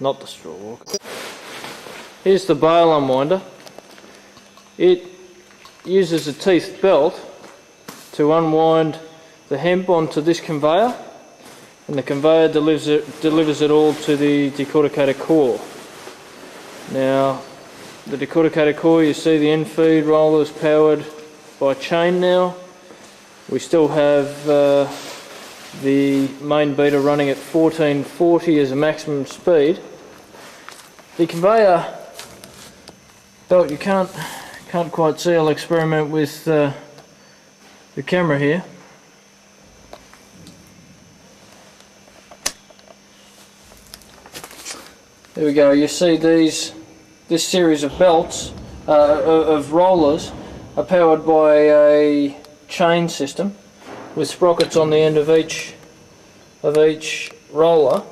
not the straw walker. Here's the bale unwinder. It uses a teethed belt to unwind the hemp onto this conveyor, and the conveyor delivers it all to the decorticator core. Now, the decorticator core, you see the in-feed roller is powered by chain now. We still have the main beater running at 1440 as a maximum speed. The conveyor belt, you can't quite see. I'll experiment with the camera here. There we go. You see this series of belts of rollers are powered by a chain system with sprockets on the end of each roller.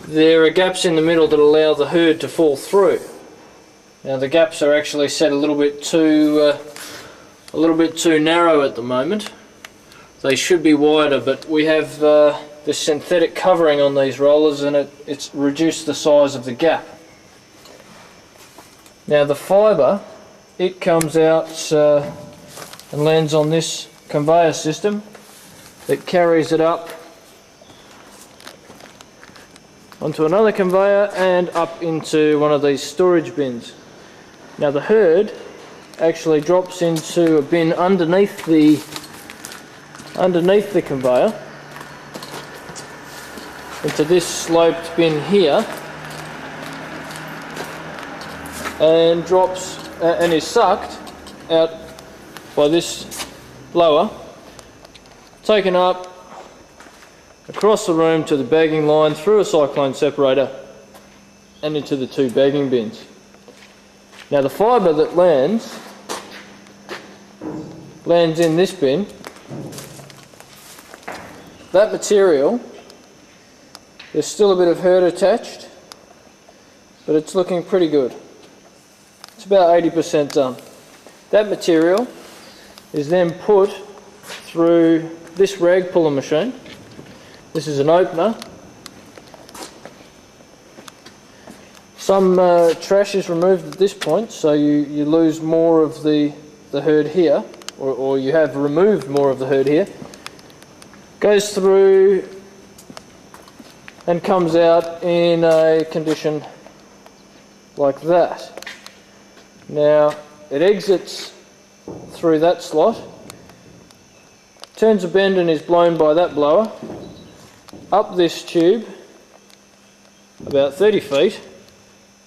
There are gaps in the middle that allow the herd to fall through. Now the gaps are actually set a little bit too narrow at the moment. They should be wider, but we have this synthetic covering on these rollers, and it's reduced the size of the gap. Now the fibre, it comes out and lands on this conveyor system that carries it up onto another conveyor and up into one of these storage bins. Now the herd actually drops into a bin underneath the conveyor, into this sloped bin here, and drops and is sucked out by this blower, taken up across the room to the bagging line, through a cyclone separator and into the two bagging bins. Now the fibre that lands in this bin. That material, there's still a bit of herd attached, but it's looking pretty good. It's about 80% done. That material is then put through this rag puller machine. This is an opener. Some trash is removed at this point, so you lose more of the herd here, or you have removed more of the herd here. Goes through and comes out in a condition like that. Now it exits through that slot, turns a bend and is blown by that blower up this tube about 30 feet,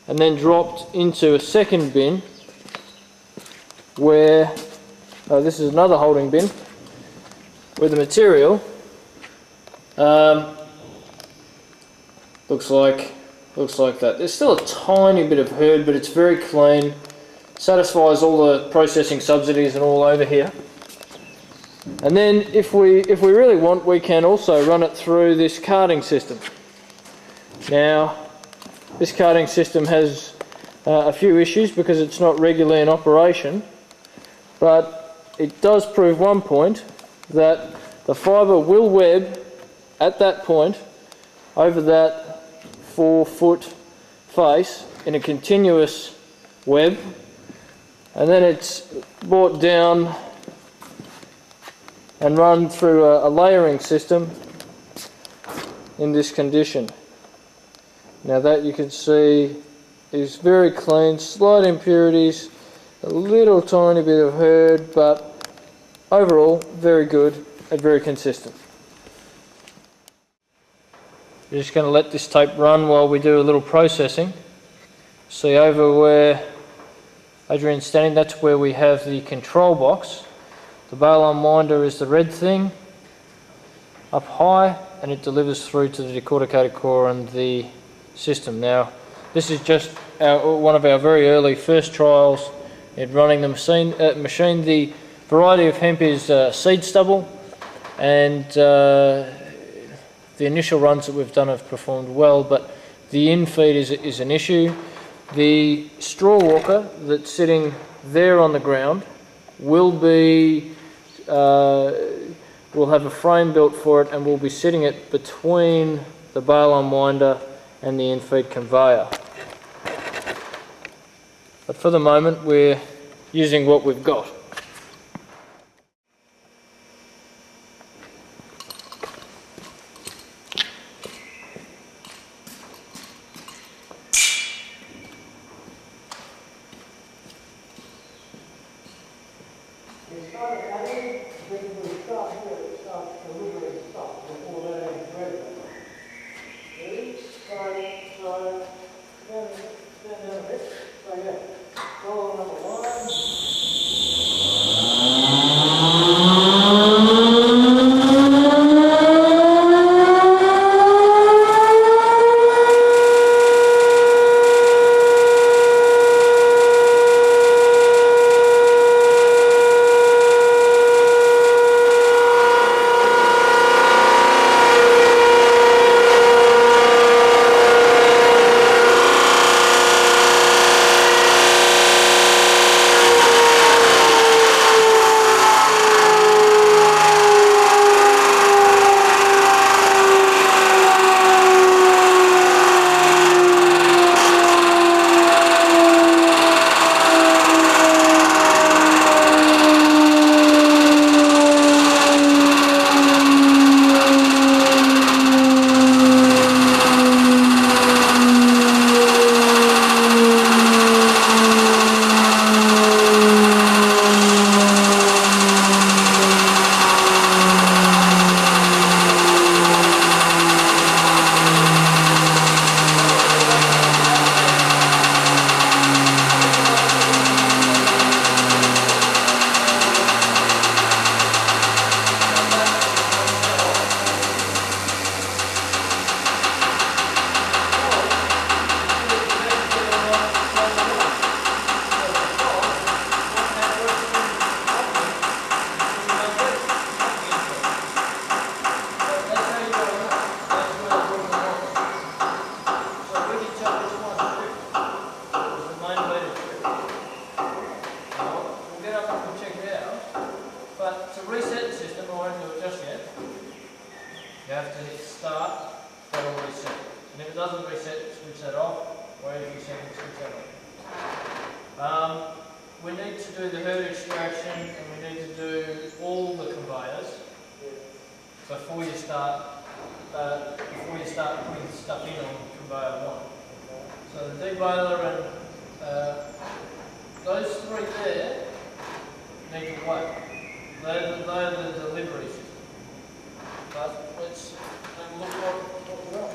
and then dropped into a second bin where this is another holding bin where the material looks like that. There's still a tiny bit of herd, but it's very clean, satisfies all the processing subsidies and all over here. And then if we really want, we can also run it through this carting system. Now this carting system has a few issues because it's not regularly in operation, but it does prove one point, that the fibre will web at that point over that 4-foot face in a continuous web, and then it's brought down and run through a layering system in this condition. Now that you can see is very clean, slight impurities, a little tiny bit of herd, but overall very good and very consistent. We're just going to let this tape run while we do a little processing. See over where Adrian's standing, that's where we have the control box. The bale unwinder is the red thing up high, and it delivers through to the decorticator core and the system. Now this is just one of our very early first trials in running the machine. The variety of hemp is seed stubble, and the initial runs that we've done have performed well, but the in-feed is an issue. The straw walker that's sitting there on the ground will be we'll have a frame built for it, and we'll be sitting it between the bale unwinder and the in-feed conveyor. But for the moment we're using what we've got. You have to hit start, that'll reset. And if it doesn't reset, switch that off, or if you set it, switch that off. We need to do the herd extraction and we need to do all the conveyors. So before you start putting stuff in on conveyor one. So the debailer and those three there need to wait. They're the delivery system. But let's have a look what we're on.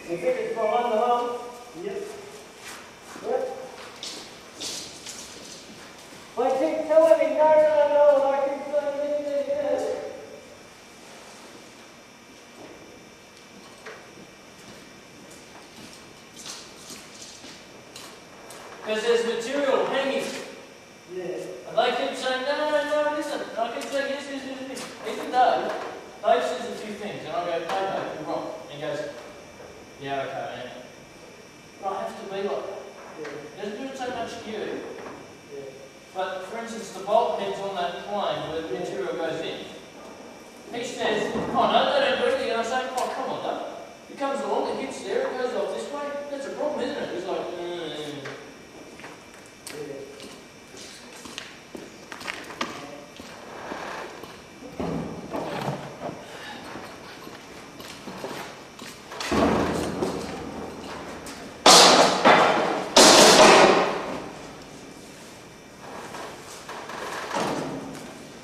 You think it's behind the hole? Yep. Yep. They keep telling me no, I keep saying yes. Because there's material hanging. Yeah. And they keep saying, no, listen. And I keep saying, yes. Even though Dave says a few things, and I go, no, you're wrong. And he goes, yeah, okay, yeah. But I have to be like that. Yeah. It doesn't do it so much to you. Yeah. But for instance, the bolt heads on that plane where the material goes in, he says, oh no, they don't do anything. And I say, oh, come on, though. It comes along, it hits there, it goes off this way. That's a problem, isn't it? He's like, Yeah.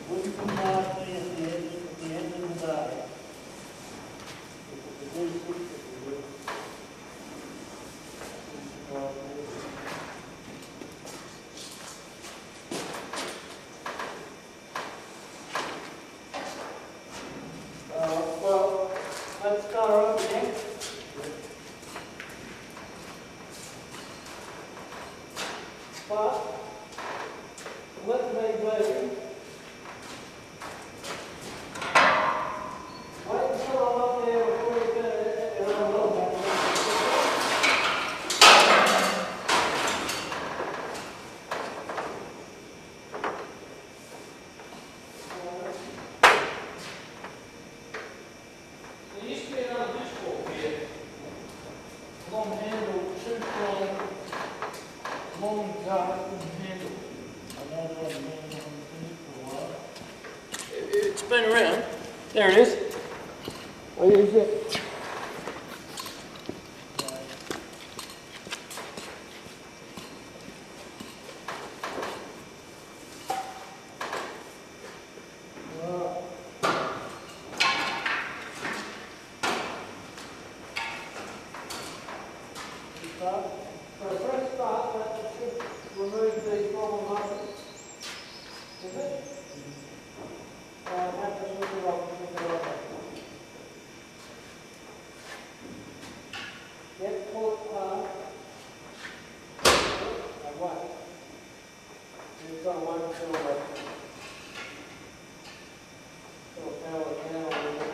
Wouldn't come nicely at the end of the day. If it was really quick, it would. Well, let's start off again. But let me be. Wait until I'm up there before you turn it and I'm well back. there used to be another disc fork here. Long handle, 2-prong, long garden handle. I know what I'm doing for a while. It's been around. There it is. I'll use it. For a fresh start, that should remove the problem muscles. Is it? Have to move it off, Yep, pull it hard. Now wait. You've got to wait until the power down a little bit.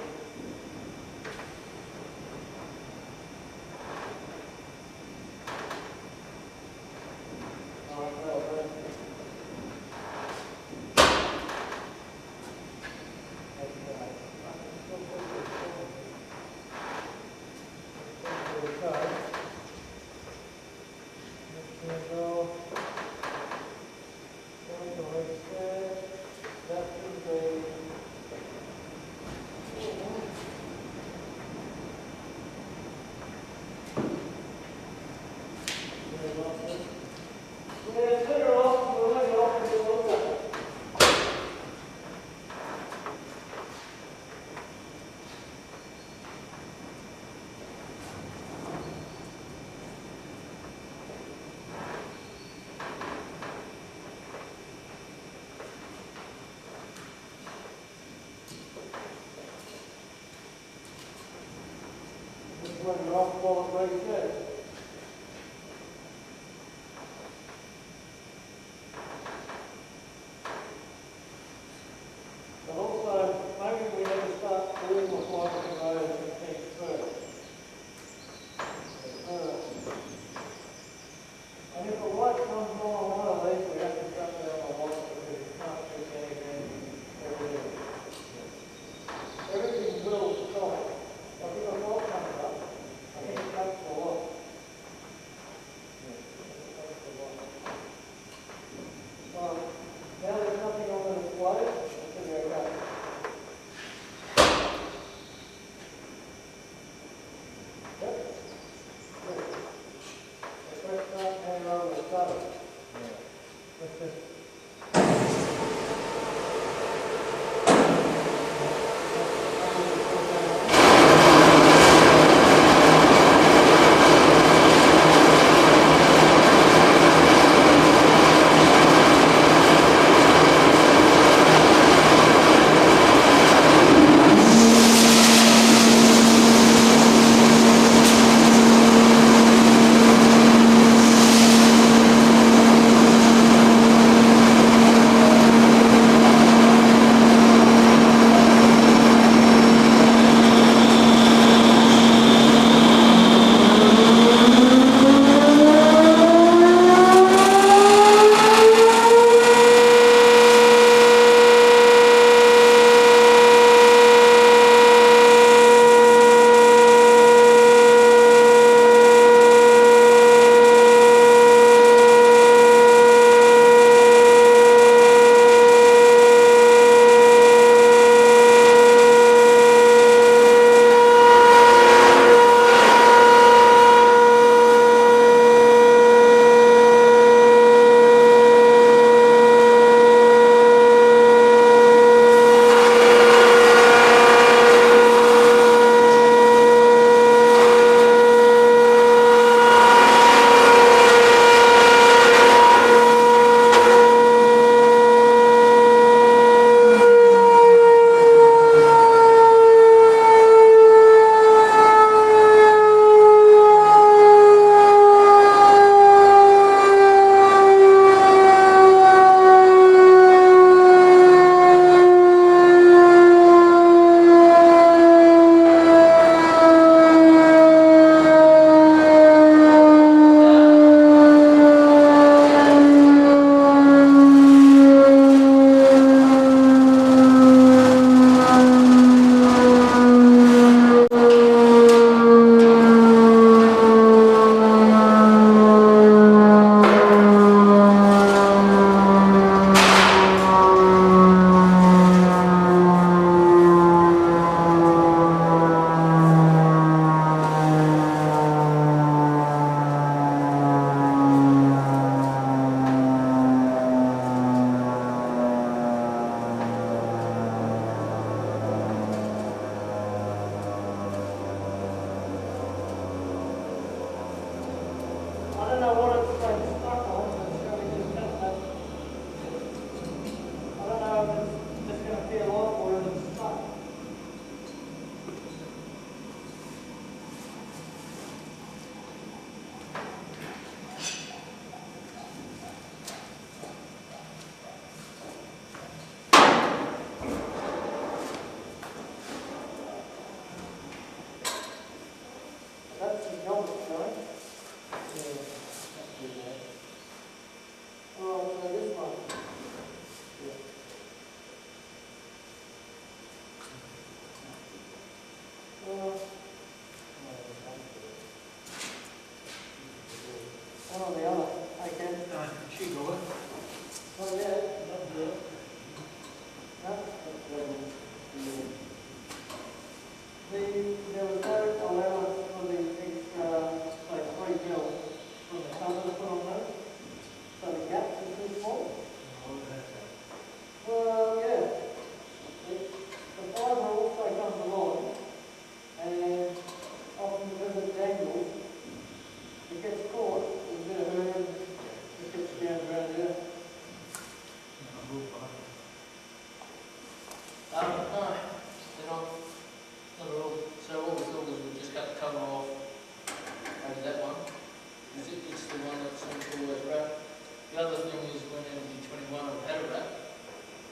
When you're off ball and ready to go. But also, maybe we need to start doing with like the road and things first. And if the light comes on one of these, we have to shut down the light because we can't do anything everything. Everything will stop. Like if a light comes up, I think it takes a lot.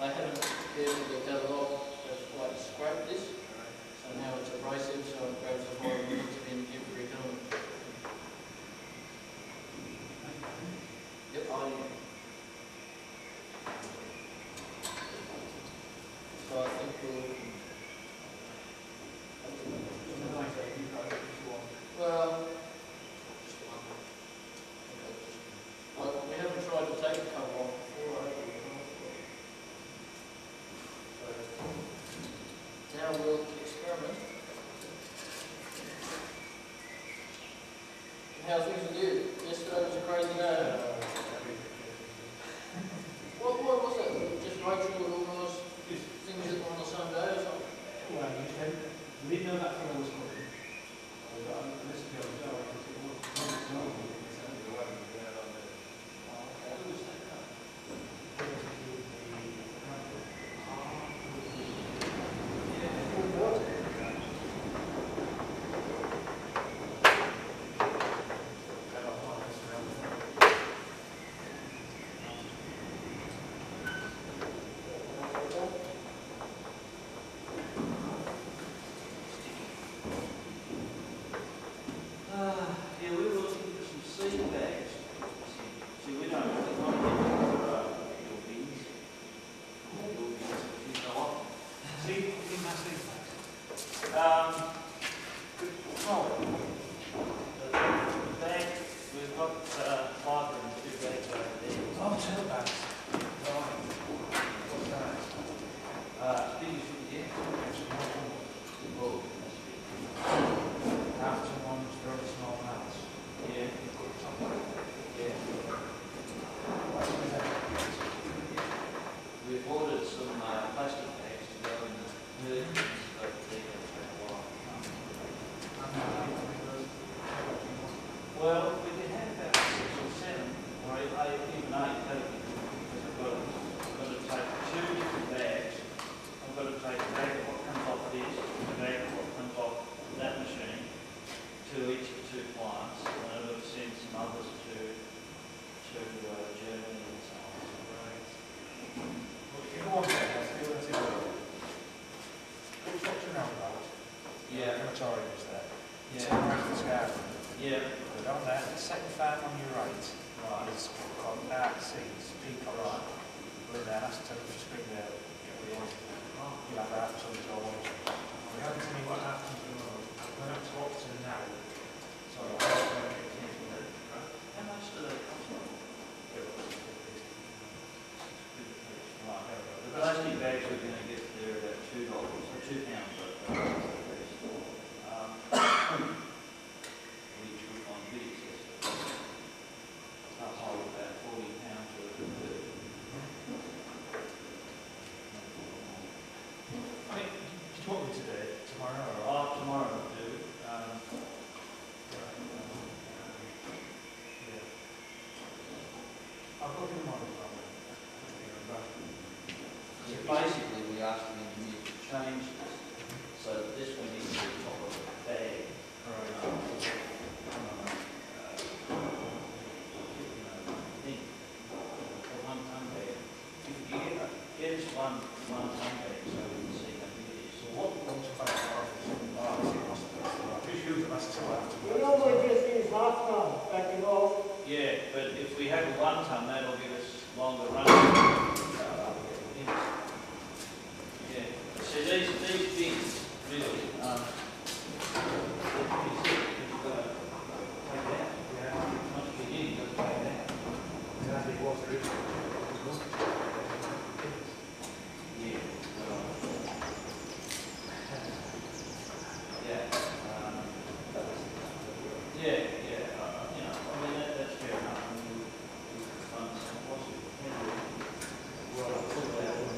they haven't carefully got that lock, they've like scraped this, so now it's abrasive, so it grabs the bottom and puts it in every economy. Yep, so I think we'll. Well, just one. Well, we haven't tried to take the cover off before, have we? So now we'll experiment. How's things with you? Yesterday was a crazy day. What was it? Just right through with all those things that were on the same day or something? Well, we didn't know that fellow was coming. Unless you go to because it was Yeah, we were looking for some seed bags. See, we don't really want to get your beans. Your beans, if you go off. See, in my seed bags. Well, the bag, we've got fibre and 2 bags over there. Oh, 2 bags. Right. What's that? Big as you can get. Oh, after one's very small mouths. Yeah. Yeah. We've ordered some plastic bags to go in the merchants over there for a while. Well, we can have about 6 or 7, or even 8, haven't we? Because I've got to take 2 different bags. I've got to take a bag of what comes off this, a bag of what comes off that machine, to each of the 2 clients, and I've got to send some others to Germany and so on. Right. Well, if you go on there, let's do it. Which what's your roundabout? Yeah. Crematorium is there. Yeah. Turn around to the garden. Yeah. Go on there. The second farm on your right Right. is called Dark Seas, Peacock. Right. Go in there, that's the temperature screen there. Get what you want. You'll have half some to go on. We haven't seen what happens at the moment. I'm going to talk to them now. So I'm going to get into it. How much do they cost? Right. The plastic bags we're going to get there about $2, so £2 which would on big accessible. I'll hold about £40 worth of food. I mean, do you want me to do it tomorrow or? Tomorrow I'll do it. Yeah. I'll go to the model problem. Basically, we asked the engineer to change this so that this one is the top of the bag. Thing for 1 ton bag. If you get us one ton bag so we can see how big it is. So what one's back to our office? Just use it as a tool afterwards. We normally just use half ton, backing off. Yeah, but if we have a 1 ton, that'll give us longer run. Yeah. So these bins really, they're pretty thick, but you've got to take it out. Yeah. Once you get in, you've got to take it out. Exactly what there is. Yeah. Yeah. Yeah, yeah. You know, I mean, that's fair enough. I mean, we fund some possible. Well, I'll talk about it.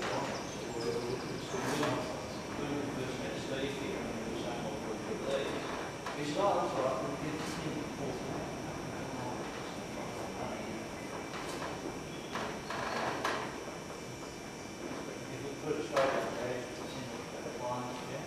We start off right, we get this thing if we put it straight up there, it's in the line, yeah.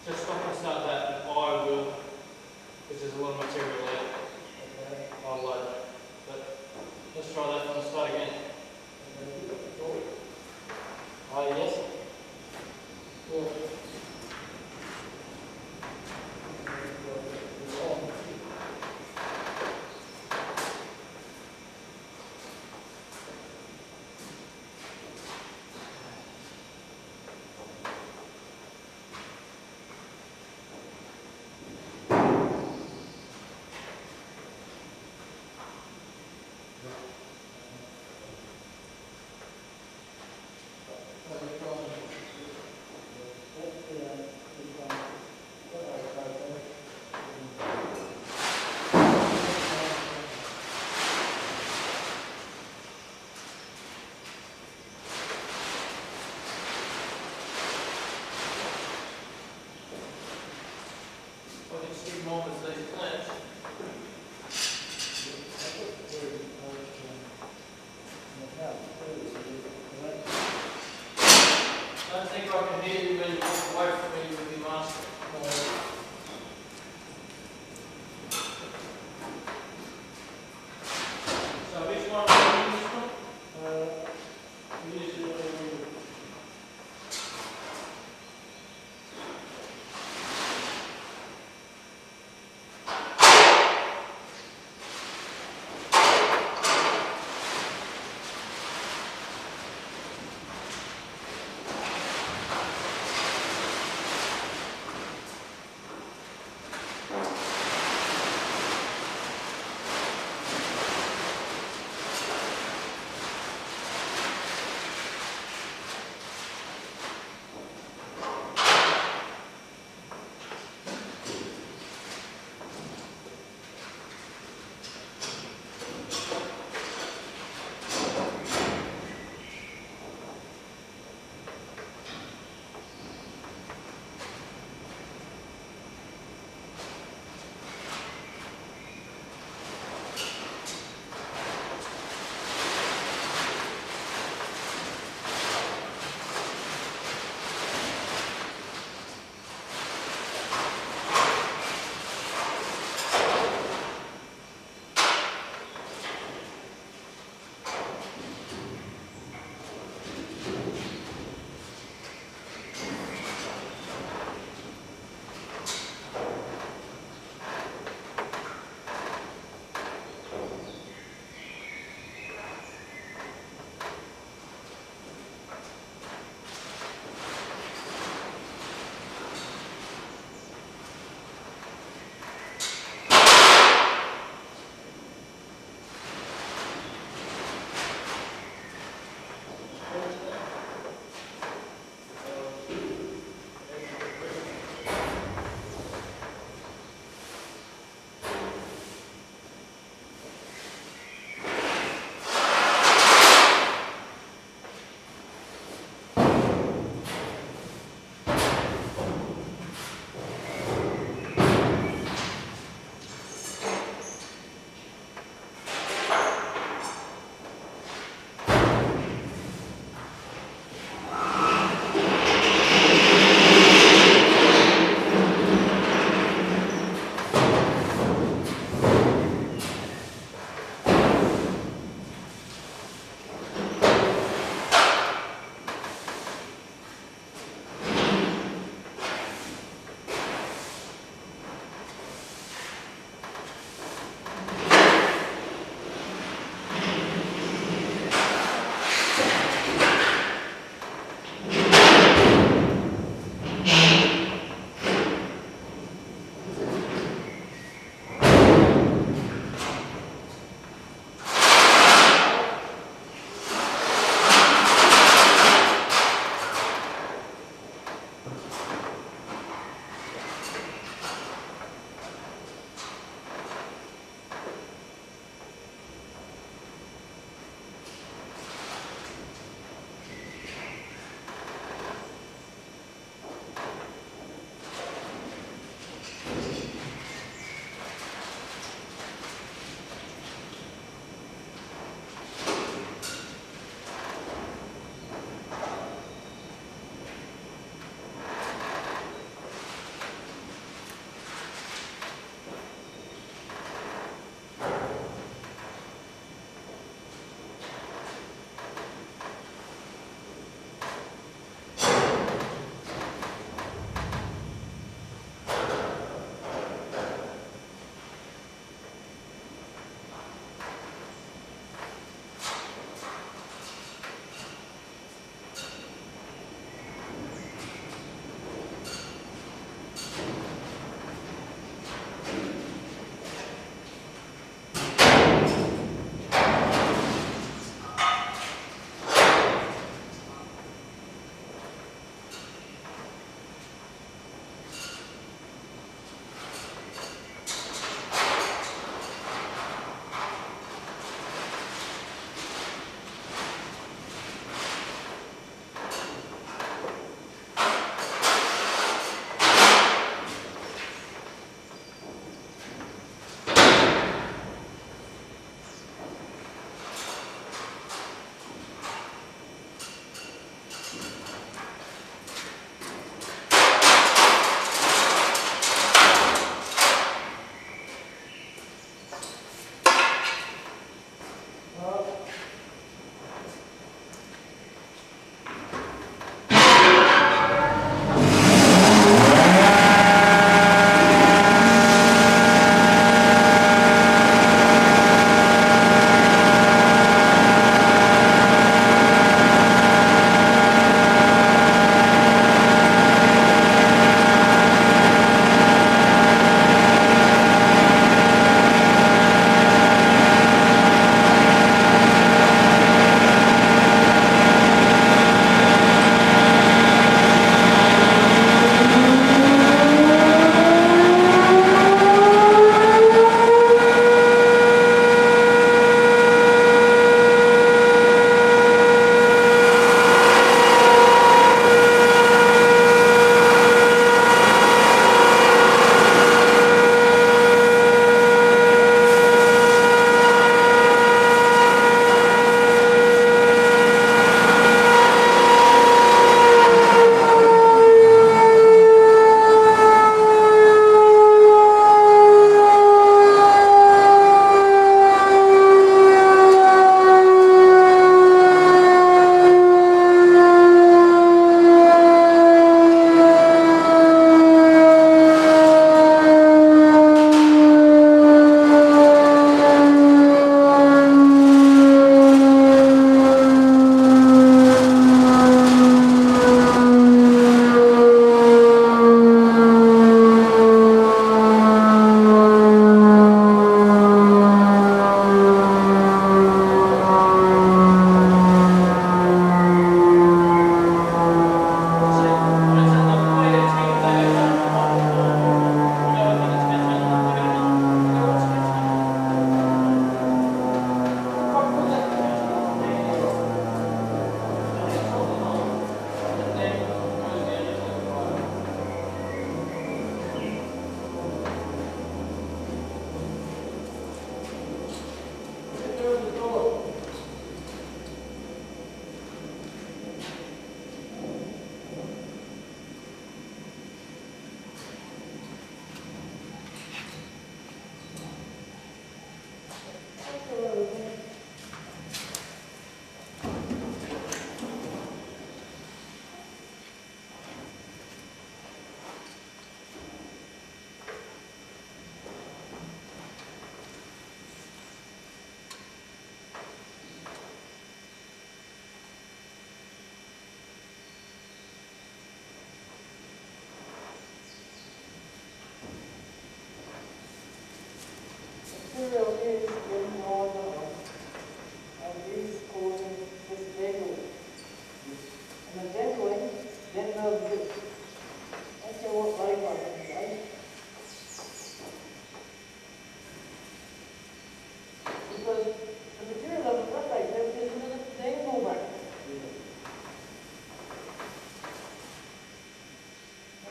Just stop and start that, and I will, because there's a lot of material there, Okay. I'll load it. But let's try that one, start again. Yes? Well, I can stick more with these clamps. I don't think I can hear you when you walk away from me with your mask. So which one are you using?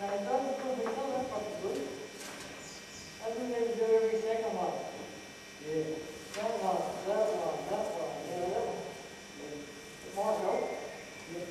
And those are good, that's probably good. I think they would do every second one. Yeah. That one, that one, that one, yeah, that one. Yeah. It might help. Yeah.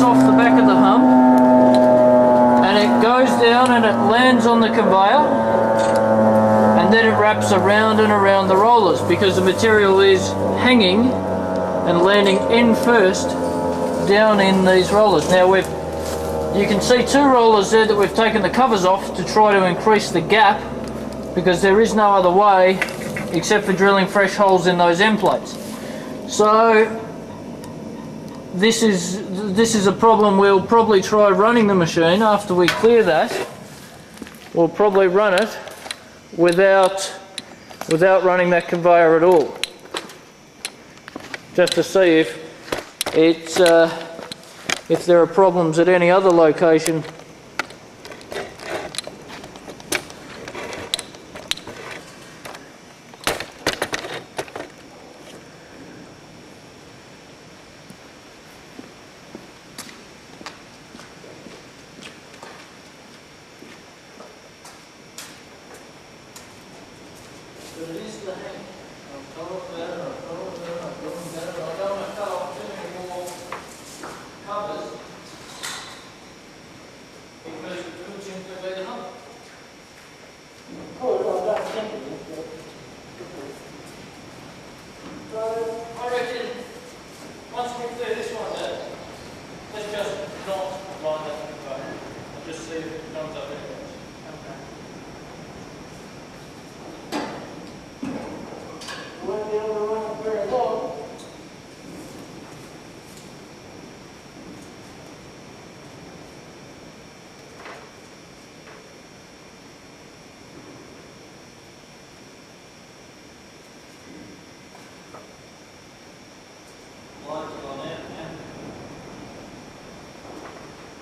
cuts off the back of the hump and it goes down and it lands on the conveyor, and then it wraps around and around the rollers because the material is hanging and landing end first down in these rollers. Now you can see two rollers there that we've taken the covers off to try to increase the gap, because there is no other way except for drilling fresh holes in those end plates. So this is a problem. We'll probably try running the machine after we clear that. We'll probably run it without running that conveyor at all, just to see if there are problems at any other location. But it is the hang. I've told them that, I've told them that, I've told them that, and I don't want to cut off too many more covers because it could simply be the hump. So I reckon once we clear this one out, let's just not line that conveyor and just see if it comes up anyway. Won't be able to run it very long. Line's gone out now.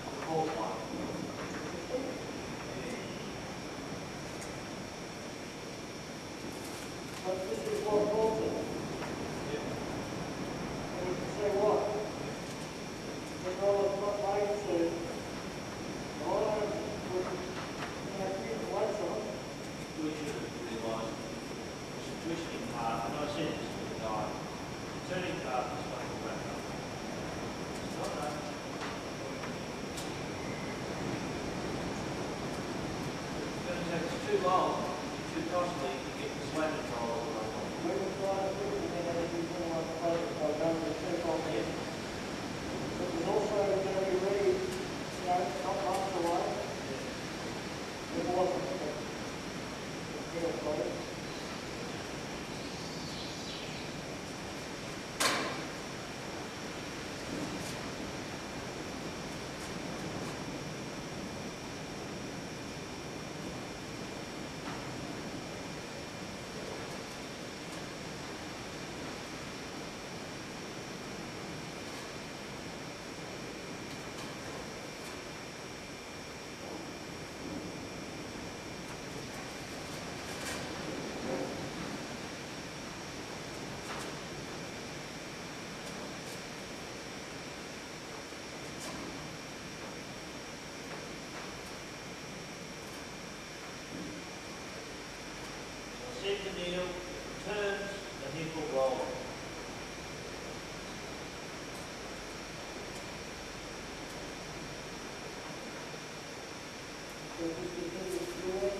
The fourth one. But this is what holds it. And you can say what? The roll is not made to. All I have to keep the lights on. We should have realised it's a twisting part, and I said this to the guy. Turning part is like a back up. It's not that. It's too long, too costly to get the sway control all the way on. We were trying to do it, and then we put on the plate, so I don't have to check on it. But there's also going to be ready, not months away. It wasn't. It's a plate. Said to Neil, turns the nipple roll. So we continue to do it.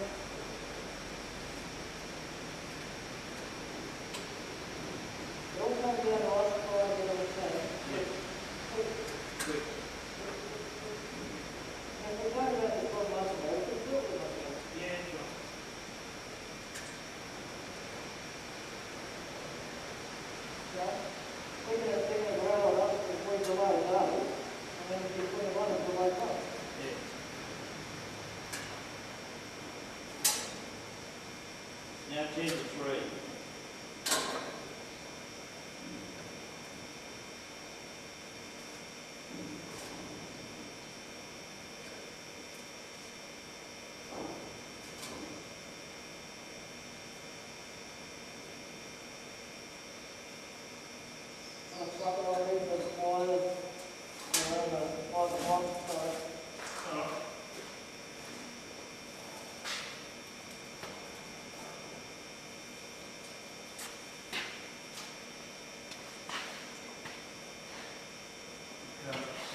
Don't come down to us before I get on the side. Quick. And we talked about this 12 months ago, we built it like that. Yeah, sure. Right? We can have taken the railroad up before we delay it out, and then we can put it on until they come. Yeah. Now 10 to 3. It's not that I need the spoilers, the box, so.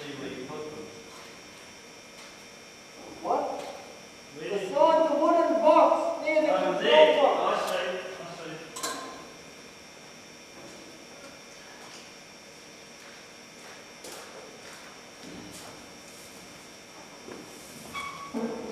see where you put them. What? Really? Beside the wooden box near the Oh, control there. box. I see. I see.